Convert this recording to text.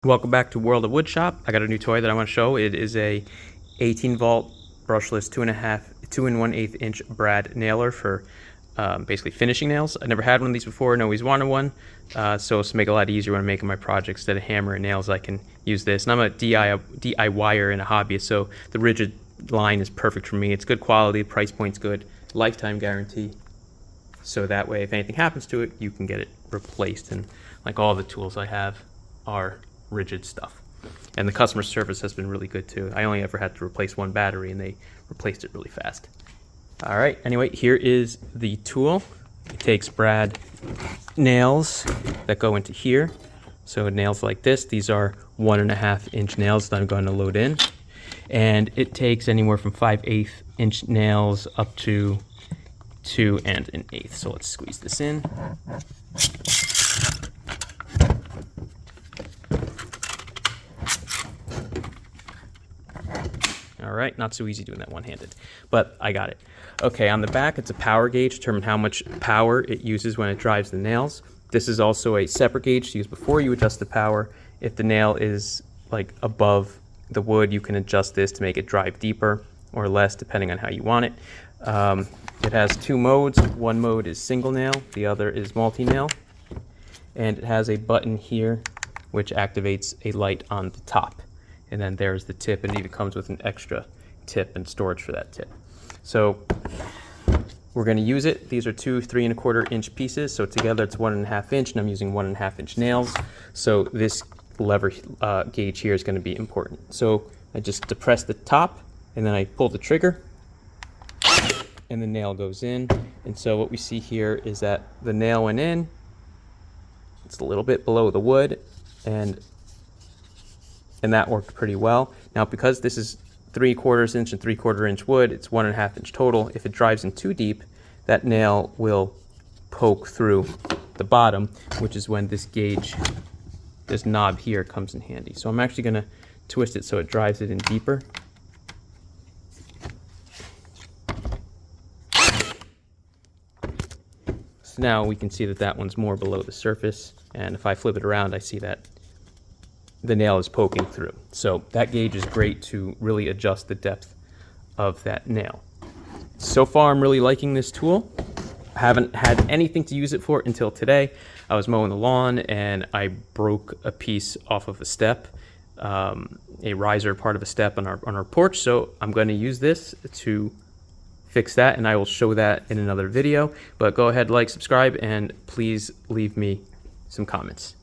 Welcome back to World of Woodshop. I got a new toy that I want to show. It is a 18 volt brushless 2 1/8 inch brad nailer for basically finishing nails. I never had one of these before and always wanted one, so it's to make it a lot easier when I'm making my projects. Instead of hammer and nails, I can use this. And I'm a DIYer and a hobbyist, so the Ridgid line is perfect for me. It's good quality, price point's good, lifetime guarantee. So that way, if anything happens to it, you can get it replaced. And like all the tools I have are Ridgid stuff, and the customer service has been really good too. I only ever had to replace one battery and they replaced it really fast. All right, anyway, here is the tool. It takes brad nails that go into here, so nails like this. These are 1.5 inch nails that I'm going to load in, and it takes anywhere from 5/8 inch nails up to 2 1/8. So let's squeeze this in. All right, not so easy doing that one-handed, but I got it. Okay, on the back, it's a power gauge to determine how much power it uses when it drives the nails. This is also a separate gauge to use before you adjust the power. If the nail is like above the wood, you can adjust this to make it drive deeper or less, depending on how you want it. It has 2 modes. One mode is single nail, the other is multi-nail. And it has a button here, which activates a light on the top. And then there's the tip, and it even comes with an extra tip and storage for that tip. So we're going to use it. These are 2 3 1/4 inch pieces, so together it's 1.5 inch, and I'm using 1.5 inch nails. So this lever gauge here is going to be important. So I just depress the top, and then I pull the trigger, and the nail goes in. And so what we see here is that the nail went in. It's a little bit below the wood, and that worked pretty well. Now, because this is 3/4 inch and 3/4 inch wood, it's 1.5 inch total. If it drives in too deep, that nail will poke through the bottom, which is when this gauge, this knob here, comes in handy. So I'm actually going to twist it so it drives it in deeper. So now we can see that that one's more below the surface, and if I flip it around, I see that the nail is poking through. So that gauge is great to really adjust the depth of that nail. So far, I'm really liking this tool. I haven't had anything to use it for until today. I was mowing the lawn and I broke a piece off of a step, a riser part of a step on our porch. So I'm going to use this to fix that, and I will show that in another video. But go ahead, like, subscribe, and please leave me some comments.